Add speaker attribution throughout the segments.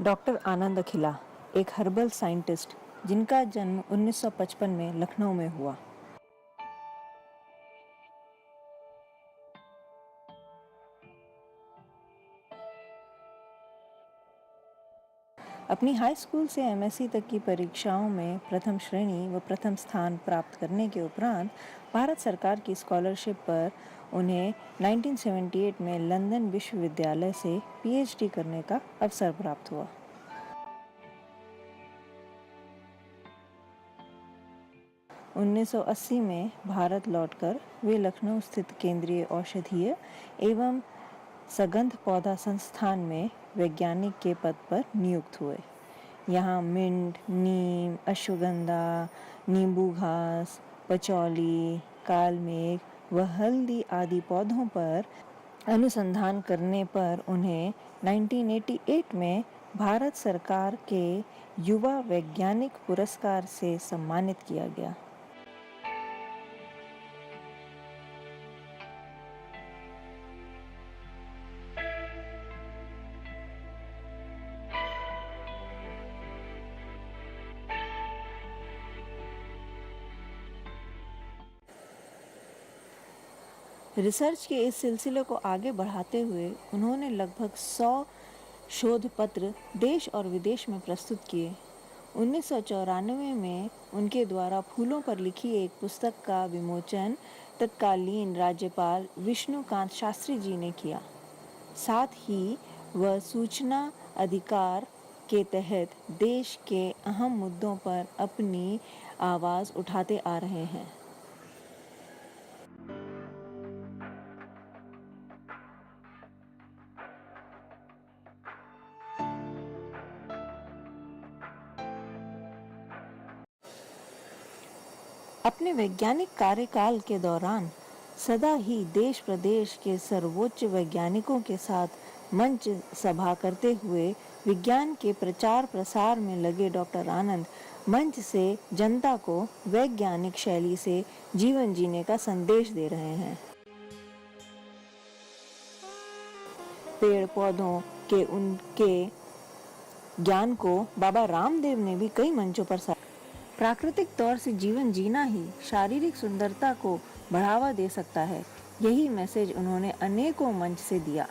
Speaker 1: Doctor आनंद अखिला एक herbal scientist जिनका जन्म 1955 में लखनऊ में हुआ। अपनी हाई स्कूल से एमएससी तक की परीक्षाओं में प्रथम श्रेणी व प्रथम स्थान प्राप्त करने के उपरांत भारत सरकार की स्कॉलरशिप पर उन्हें 1978 में लंदन विश्वविद्यालय से पीएचडी करने का अवसर प्राप्त हुआ। 1980 में भारत लौटकर वे लखनऊ स्थित केंद्रीय औषधीय एवं सगंध पौधा संस्थान में वैज्ञानिक के पद पर नियुक्त हुए। यहाँ मिंट, नीम, अश्वगंधा, नींबू घास, पचौली, कालमेघ व हल्दी आदि पौधों पर अनुसंधान करने पर उन्हें 1988 में भारत सरकार के युवा वैज्ञानिक पुरस्कार से सम्मानित किया गया। रिसर्च के इस सिलसिले को आगे बढ़ाते हुए उन्होंने लगभग 100 शोध पत्र देश और विदेश में प्रस्तुत किए। 1994 में उनके द्वारा फूलों पर लिखी एक पुस्तक का विमोचन तत्कालीन राज्यपाल विष्णुकांत शास्त्री जी ने किया। साथ ही वह सूचना अधिकार के तहत देश के अहम मुद्दों पर अपनी आवाज़ उठाते आ रहे हैं। अपने वैज्ञानिक कार्यकाल के दौरान सदा ही देश प्रदेश के सर्वोच्च वैज्ञानिकों के साथ मंच सभा करते हुए विज्ञान के प्रचार प्रसार में लगे डॉक्टर आनंद मंच से जनता को वैज्ञानिक शैली से जीवन जीने का संदेश दे रहे हैं। पेड़ पौधों के उनके ज्ञान को बाबा रामदेव ने भी कई मंचों पर प्राकृतिक तौर से जीवन जीना ही शारीरिक सुंदरता को बढ़ावा दे सकता है। यही मैसेज उन्होंने अनेकों मंच से दिया।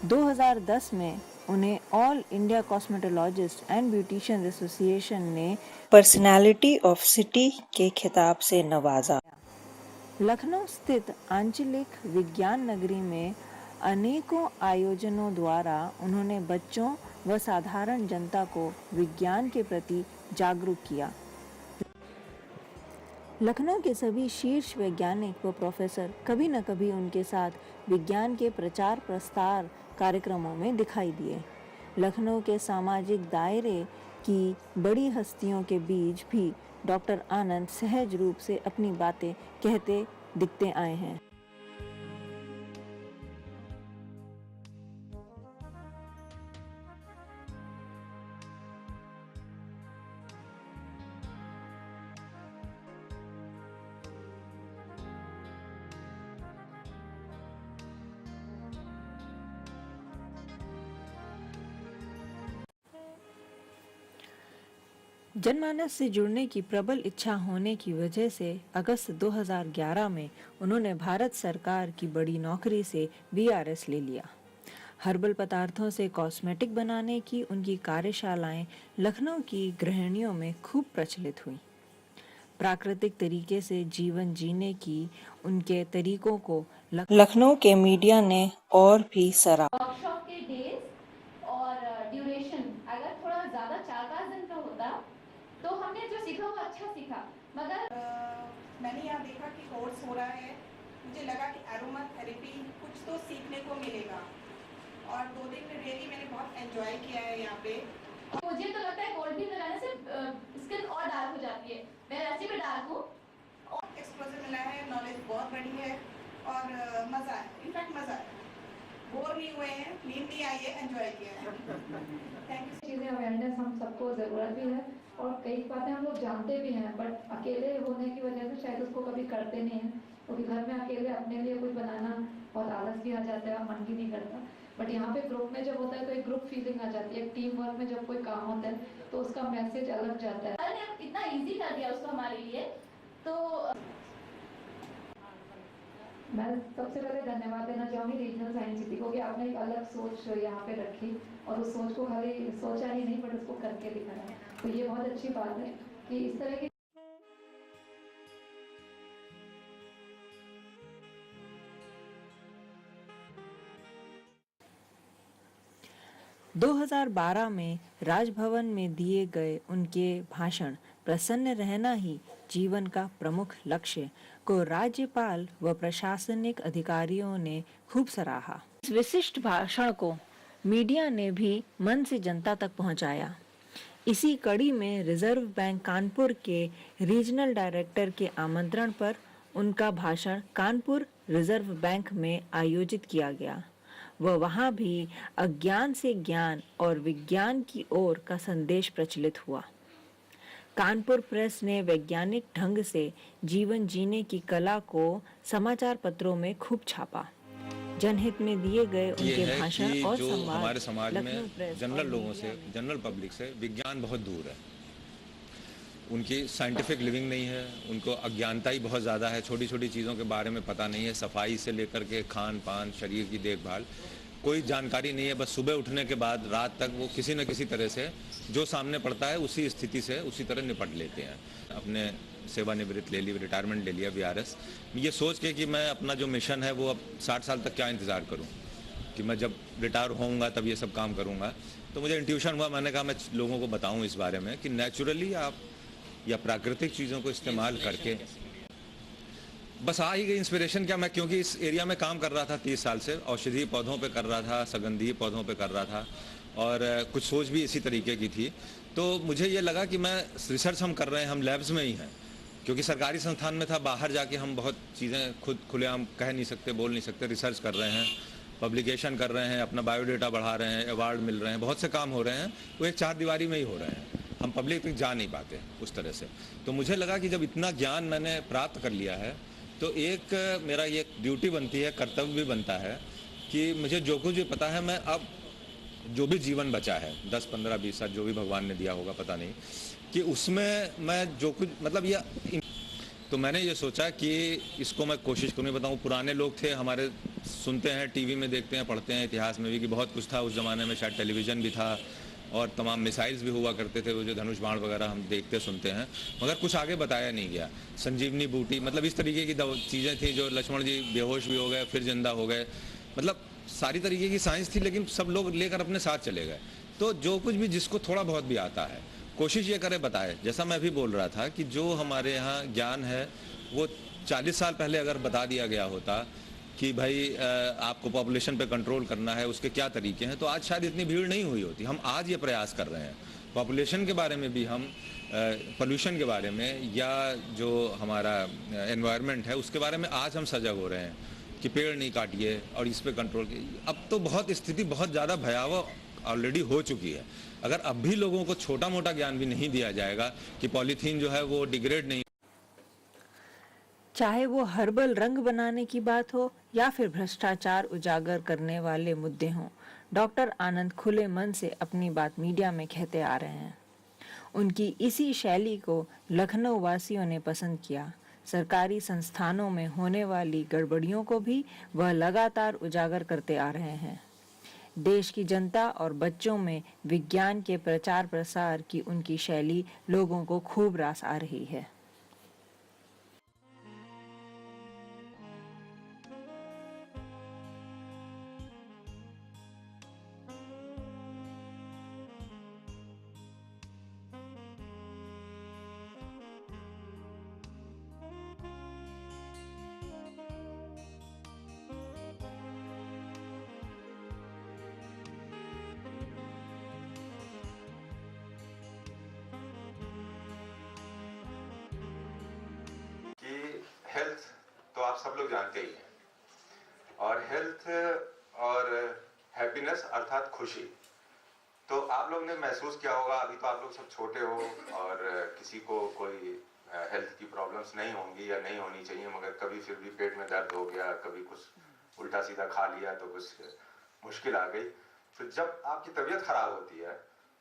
Speaker 1: 2010 में उन्हें all India cosmetologist and beautician association ने पर्सनालिटी ऑफ सिटी के खिताब से नवाजा। लखनऊ स्थित आंचलिक विज्ञान नगरी में अनेकों आयोजनों द्वारा उन्होंने बच्चों व साधारण जनता को विज्ञान के प्रति जागरूक किया। लखनऊ के सभी शीर्ष वैज्ञानिक व प्रोफेसर कभी न कभी उनके साथ विज्ञान के प्रचार प्रसार कार्यक्रमों में दिखाई दिए। लखनऊ के सामाजिक दायरे की बड़ी हस्तियों के बीच भी डॉक्टर आनंद सहज रूप से अपनी बातें कहते दिखते आए हैं। जनमानस से जुड़ने की प्रबल इच्छा होने की वजह से अगस्त 2011 में उन्होंने भारत सरकार की बड़ी नौकरी से वीआरएस ले लिया। हर्बल पदार्थों से कॉस्मेटिक बनाने की उनकी कार्यशालाएं लखनऊ की गृहिणियों में खूब प्रचलित हुई। प्राकृतिक तरीके से जीवन जीने की उनके तरीकों को लखनऊ के मीडिया ने और भी सराहा।
Speaker 2: वर्कशॉप के डेज और ड्यूरेशन अगर थोड़ा ज़्यादा 4-5 दिन का होता तो हमने जो सीखा वो अच्छा सीखा, मगर
Speaker 3: मैंने यहाँ देखा कि कोर्स हो रहा है। मुझे लगा कि एरोमा थेरेपी कुछ तो सीखने को मिलेगा और 2 दिन में रियली मैंने बहुत एंजॉय किया है यहाँ पे।
Speaker 2: मुझे तो लगता है कोल्ड ड्रिंक लगाने से स्किन और डार्क हो जाती है। मैं वैसे भी डार्क हूँ।
Speaker 3: एक्सपोजर मिला है, नॉलेज बहुत बड़ी है और मज़ा है। इनफैक्ट मज़ा है, बोर नहीं हुए हैं, नींद नहीं आई है, एंजॉय किया है। Thank you.
Speaker 4: चीज़ें अवेयरनेस हम सबको ज़रूरत भी है और कई बातें हम लोग जानते भी हैं, बट अकेले होने की वजह से शायद उसको कभी करते नहीं हैं, क्योंकि घर में अकेले अपने लिए कुछ बनाना बहुत आलस भी आ जाता है और मन भी नहीं करता। बट यहाँ पे ग्रुप में जब होता है तो एक ग्रुप फीलिंग आ जाती है, एक टीम वर्क में जब कोई काम होता है तो उसका मैसेज अलग जाता है।
Speaker 2: अरे इतना इजी कर दिया उसको हमारे लिए। तो
Speaker 4: मैं सबसे पहले धन्यवाद देना चाहूँगी रीजनल साइंस सिटी को कि आपने एक अलग सोच यहाँ पे रखी और उस सोच को खाली सोचा ही नहीं बट उसको करके दिखाया। तो ये बहुत अच्छी बात है कि इस तरह की
Speaker 1: 2012 में राजभवन में दिए गए उनके भाषण प्रसन्न रहना ही जीवन का प्रमुख लक्ष्य को राज्यपाल व प्रशासनिक अधिकारियों ने खूब सराहा। इस विशिष्ट भाषण को मीडिया ने भी मन से जनता तक पहुंचाया। इसी कड़ी में रिजर्व बैंक कानपुर के रीजनल डायरेक्टर के आमंत्रण पर उनका भाषण कानपुर रिजर्व बैंक में आयोजित किया गया। वहाँ भी अज्ञान से ज्ञान और विज्ञान की ओर का संदेश प्रचलित हुआ। कानपुर प्रेस ने वैज्ञानिक ढंग से जीवन जीने की कला को समाचार पत्रों में खूब छापा। जनहित में दिए गए उनके भाषण और
Speaker 5: जो
Speaker 1: संवाद
Speaker 5: हमारे समाज में जनरल लोगों से, जनरल पब्लिक से विज्ञान बहुत दूर है। उनकी साइंटिफिक लिविंग नहीं है, उनको अज्ञानता ही बहुत ज़्यादा है, छोटी छोटी चीज़ों के बारे में पता नहीं है, सफाई से लेकर के खान पान, शरीर की देखभाल, कोई जानकारी नहीं है। बस सुबह उठने के बाद रात तक वो किसी न किसी तरह से जो सामने पड़ता है उसी स्थिति से उसी तरह निपट लेते हैं। अपने सेवानिवृत्त ले ली, रिटायरमेंट ले लिया वीआरएस, ये सोच के कि मैं अपना जो मिशन है वो अब 60 साल तक क्या इंतज़ार करूं कि मैं जब रिटायर होऊंगा तब ये सब काम करूंगा। तो मुझे इंट्यूशन हुआ, मैंने कहा मैं लोगों को बताऊं इस बारे में कि नेचुरली आप या प्राकृतिक चीज़ों को इस्तेमाल करके बस आ ही गई इंस्पिरेशन। क्या मैं क्योंकि इस एरिया में काम कर रहा था 30 साल से, औषधीय पौधों पे कर रहा था, सुगंधीय पौधों पे कर रहा था और कुछ सोच भी इसी तरीके की थी। तो मुझे ये लगा कि मैं रिसर्च हम कर रहे हैं, हम लैब्स में ही हैं, क्योंकि सरकारी संस्थान में था, बाहर जाके हम बहुत चीज़ें खुद खुलेआम कह नहीं सकते, बोल नहीं सकते। रिसर्च कर रहे हैं, पब्लिकेशन कर रहे हैं, अपना बायोडेटा बढ़ा रहे हैं, अवार्ड मिल रहे हैं, बहुत से काम हो रहे हैं, वो एक चार दीवारी में ही हो रहे हैं, हम पब्लिक तक जा नहीं पाते उस तरह से। तो मुझे लगा कि जब इतना ज्ञान मैंने प्राप्त कर लिया है तो एक मेरा ये ड्यूटी बनती है, कर्तव्य भी बनता है कि मुझे जो कुछ भी पता है, मैं अब जो भी जीवन बचा है 10, 15, 20 साल जो भी भगवान ने दिया होगा पता नहीं, कि उसमें मैं जो कुछ मतलब ये, तो मैंने ये सोचा कि इसको मैं कोशिश करूँ बताऊँ। पुराने लोग थे हमारे, सुनते हैं, टीवी में देखते हैं, पढ़ते हैं इतिहास में भी कि बहुत कुछ था उस ज़माने में, शायद टेलीविज़न भी था और तमाम मिसाइल्स भी हुआ करते थे, वो जो धनुष बाण वगैरह हम देखते सुनते हैं, मगर कुछ आगे बताया नहीं गया। संजीवनी बूटी, मतलब इस तरीके की चीज़ें थी जो लक्ष्मण जी बेहोश भी हो गए फिर जिंदा हो गए, मतलब सारी तरीके की साइंस थी, लेकिन सब लोग लेकर अपने साथ चले गए। तो जो कुछ भी जिसको थोड़ा बहुत भी आता है कोशिश ये करे बताए। जैसा मैं भी बोल रहा था कि जो हमारे यहाँ ज्ञान है वो 40 साल पहले अगर बता दिया गया होता कि भाई आपको पॉपुलेशन पे कंट्रोल करना है, उसके क्या तरीके हैं, तो आज शायद इतनी भीड़ नहीं हुई होती। हम आज ये प्रयास कर रहे हैं पॉपुलेशन के बारे में भी, हम पोल्यूशन के बारे में, या जो हमारा एनवायरनमेंट है उसके बारे में आज हम सजग हो रहे हैं कि पेड़ नहीं काटिए और इस पे कंट्रोल कीजिए। अब तो बहुत स्थिति बहुत ज़्यादा भयावह ऑलरेडी हो चुकी है। अगर अब भी लोगों को छोटा मोटा ज्ञान भी नहीं दिया जाएगा कि पॉलीथीन जो है वो डिग्रेड नहीं,
Speaker 1: चाहे वो हर्बल रंग बनाने की बात हो या फिर भ्रष्टाचार उजागर करने वाले मुद्दे हों, डॉक्टर आनंद खुले मन से अपनी बात मीडिया में कहते आ रहे हैं। उनकी इसी शैली को लखनऊ वासियों ने पसंद किया। सरकारी संस्थानों में होने वाली गड़बड़ियों को भी वह लगातार उजागर करते आ रहे हैं। देश की जनता और बच्चों में विज्ञान के प्रचार प्रसार की उनकी शैली लोगों को खूब रास आ रही है।
Speaker 5: हेल्थ तो आप सब लोग जानते ही हैं, और हेल्थ और हैप्पीनेस अर्थात खुशी, तो आप लोग ने महसूस किया होगा। अभी तो आप लोग सब छोटे हो और किसी को कोई हेल्थ की प्रॉब्लम्स नहीं होंगी या नहीं होनी चाहिए, मगर कभी फिर भी पेट में दर्द हो गया, कभी कुछ
Speaker 6: उल्टा सीधा खा लिया तो कुछ मुश्किल आ गई। तो जब आपकी तबीयत खराब होती है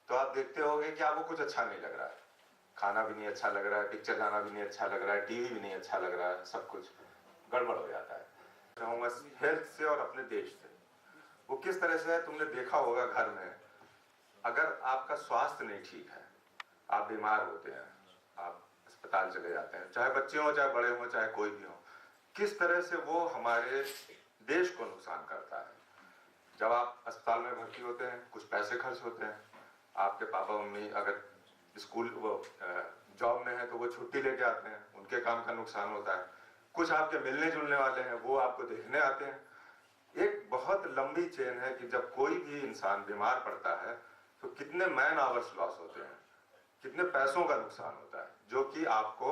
Speaker 6: तो आप देखते होगे कि आपको कुछ अच्छा नहीं लग रहा है, खाना भी नहीं अच्छा लग रहा है, पिक्चर जाना भी नहीं अच्छा लग रहा है, टीवी भी नहीं अच्छा लग रहा है, सब कुछ गड़बड़ हो जाता है। चाहूँगा हेल्थ से और अपने देश से, वो किस तरह से है तुमने देखा होगा घर में, अगर आपका स्वास्थ्य नहीं ठीक है, आप बीमार होते हैं, आप अस्पताल चले जाते हैं, चाहे बच्चे हों चाहे बड़े हों चाहे कोई भी हो, किस तरह से वो हमारे देश को नुकसान करता है। जब आप अस्पताल में भर्ती होते हैं कुछ पैसे खर्च होते हैं, आपके पापा मम्मी अगर स्कूल वो जॉब में है तो वो छुट्टी लेके आते हैं, उनके काम का नुकसान होता है, कुछ आपके मिलने जुलने वाले हैं वो आपको देखने आते हैं। एक बहुत लंबी चेन है कि जब कोई भी इंसान बीमार पड़ता है तो कितने मैन आवर्स लॉस होते हैं, कितने पैसों का नुकसान होता है, जो कि आपको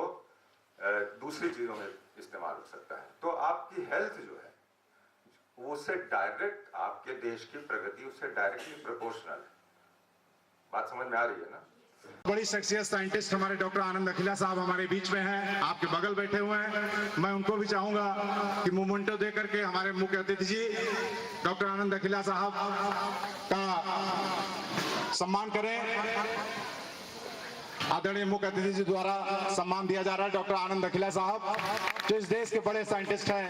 Speaker 6: दूसरी चीजों में इस्तेमाल हो सकता है। तो आपकी हेल्थ जो है उससे डायरेक्ट आपके देश की प्रगति उससे डायरेक्टली प्रोपोर्शनल है। बात समझ में आ रही है ना?
Speaker 7: बड़ी शख्सियत साइंटिस्ट हमारे डॉक्टर आनंद अखिला साहब हमारे बीच में हैं, आपके बगल बैठे हुए हैं। मैं उनको भी चाहूंगा कि मोमेंटो दे करके हमारे मुख्य अतिथि जी डॉक्टर आनंद अखिला साहब का सम्मान करें। आदरणीय मुख्य अतिथि जी द्वारा सम्मान दिया जा रहा है डॉक्टर आनंद अखिला साहब, जो इस देश के बड़े साइंटिस्ट हैं।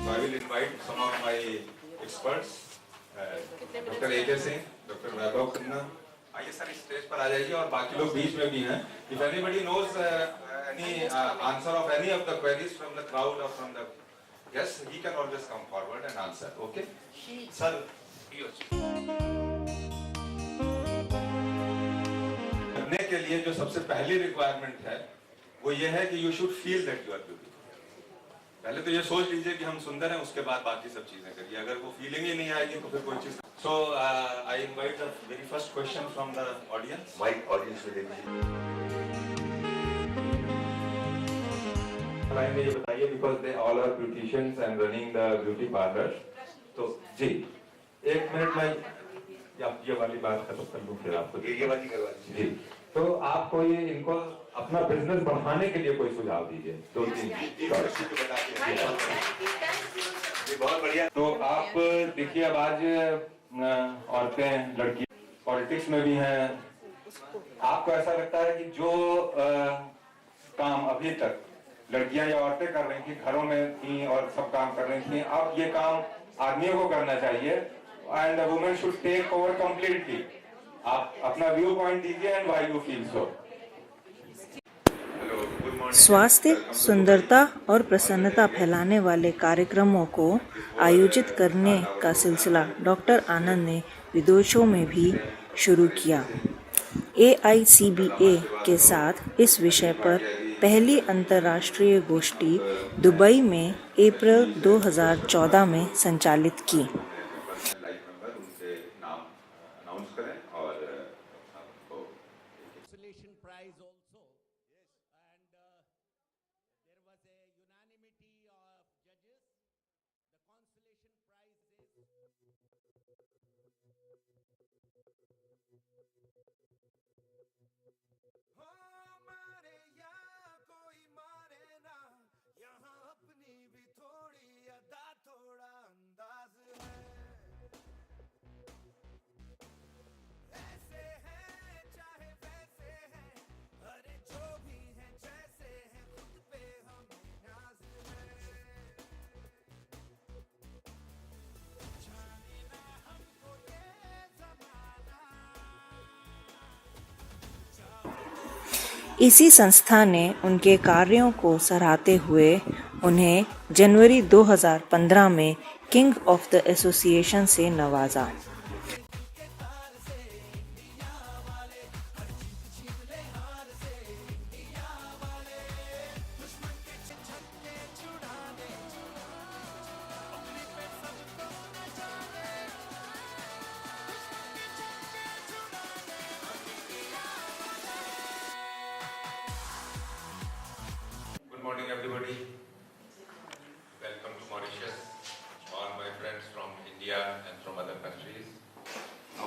Speaker 5: I will invite some of my experts, doctor AK Singh, doctor Vaibhav Khanna, आइए सर इस स्टेज पर आ जाइए और बाकी लोग बीच में भी हैं। If anybody knows any answer of any of the queries from the crowd or from the guests, he can always come forward and answer. Okay? Sir, करने के लिए जो सबसे पहली रिक्वायरमेंट है वो ये है कि you should feel that you are beautiful. पहले तो ये सोच लीजिए कि हम सुंदर हैं, उसके बाद बाकी सब चीजें करिए। अगर वो फीलिंग ही नहीं आएगी तो फिर कोई चीज। So I invite the very first question from the audience.
Speaker 6: Mic audience में दे दीजिए।
Speaker 5: लाइन में ये बताइए because they all are beauticians and running the beauty parlour. तो जी एक मिनट में आप ये वाली बात खत्म कर लूं फिर आपको
Speaker 6: ये वाली करवा दीजिए।
Speaker 5: जी। तो आप कोई इनको अपना बिजनेस बढ़ाने के लिए कोई सुझाव दीजिए। तो
Speaker 6: बहुत बढ़िया।
Speaker 5: तो आप देखिए अब आज औरतें लड़की पॉलिटिक्स में भी हैं, आपको ऐसा लगता है कि जो काम अभी तक लड़कियां या औरतें कर रही थी, घरों में थी और सब काम कर रही थी, अब ये काम आदमियों को करना चाहिए and the women should take over completely. आप अपना व्यू पॉइंट दीजिए and why you feel so.
Speaker 1: स्वास्थ्य, सुंदरता और प्रसन्नता फैलाने वाले कार्यक्रमों को आयोजित करने का सिलसिला डॉक्टर आनंद ने विदेशों में भी शुरू किया। AICBA के साथ इस विषय पर पहली अंतर्राष्ट्रीय गोष्ठी दुबई में अप्रैल 2014 में संचालित की। इसी संस्था ने उनके कार्यों को सराहते हुए उन्हें जनवरी 2015 में किंग ऑफ द एसोसिएशन से नवाजा।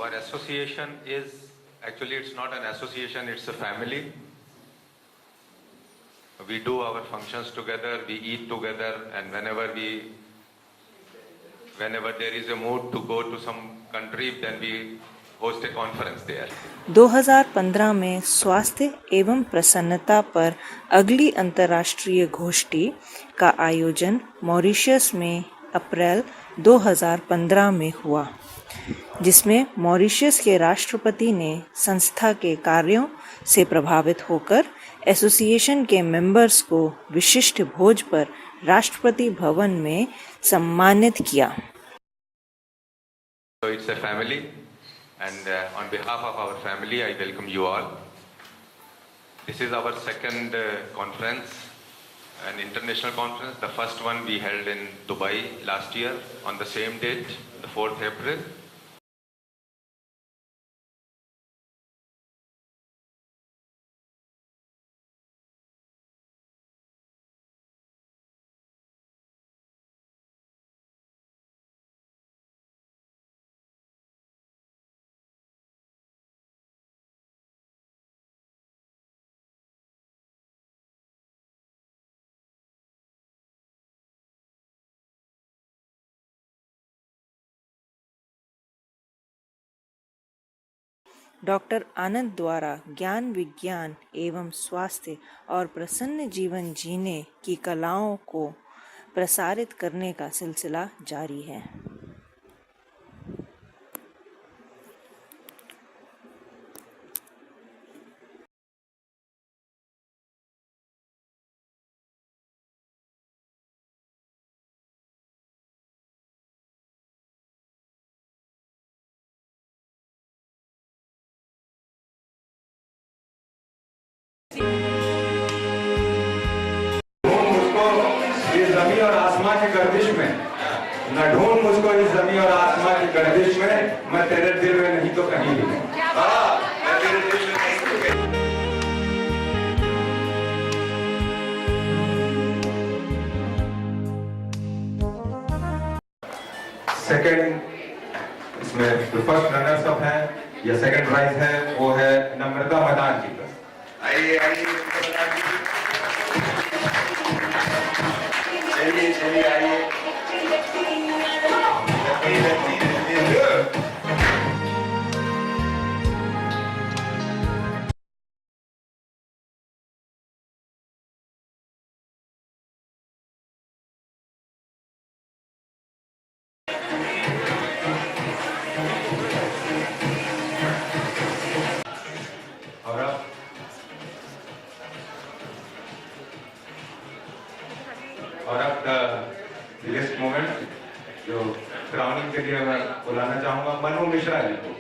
Speaker 6: Our association is actually, it's not an association, it's a family. We do our functions together, we eat together, and whenever there is a mood to go to some country, then we host a conference there.
Speaker 1: 2015 में स्वास्थ्य एवं प्रसन्नता पर अगली अंतर्राष्ट्रीय गोष्ठी का आयोजन मॉरिशस में अप्रैल 2015 में हुआ, जिसमें मॉरिशस के राष्ट्रपति ने संस्था के कार्यों से प्रभावित होकर एसोसिएशन के मेंबर्स को विशिष्ट भोज पर राष्ट्रपति भवन में सम्मानित किया।
Speaker 6: So it's a family, and on behalf of our family, I welcome you all. This is our second conference, an international conference. The first one we held in Dubai last year on the same date, the 4th April.
Speaker 1: Doctor Anand द्वारा ज्ञान, विज्ञान एवं स्वास्थ्य और प्रसन्न जीवन जीने की कलाओं को प्रसारित करने का सिलसिला जारी है।
Speaker 6: इस जमीन और आसमां की गर्दिश में न ढूंढ मुझको, इस जमीन और आसमां की गर्दिश में, मैं तेरे दिल में नहीं तो कहीं भी। मैं तेरे दिल में नहीं तो कहीं। सेकेंड, इसमें जो फर्स्ट रनर्स अप है या सेकेंड प्राइज है वो है नम्रता मदान जी का। आइए आइए चलिए आइए। और अब बिगेस्ट मोमेंट जो क्राउनिंग के लिए मैं बुलाना चाहूंगा मनु मिश्रा जी को।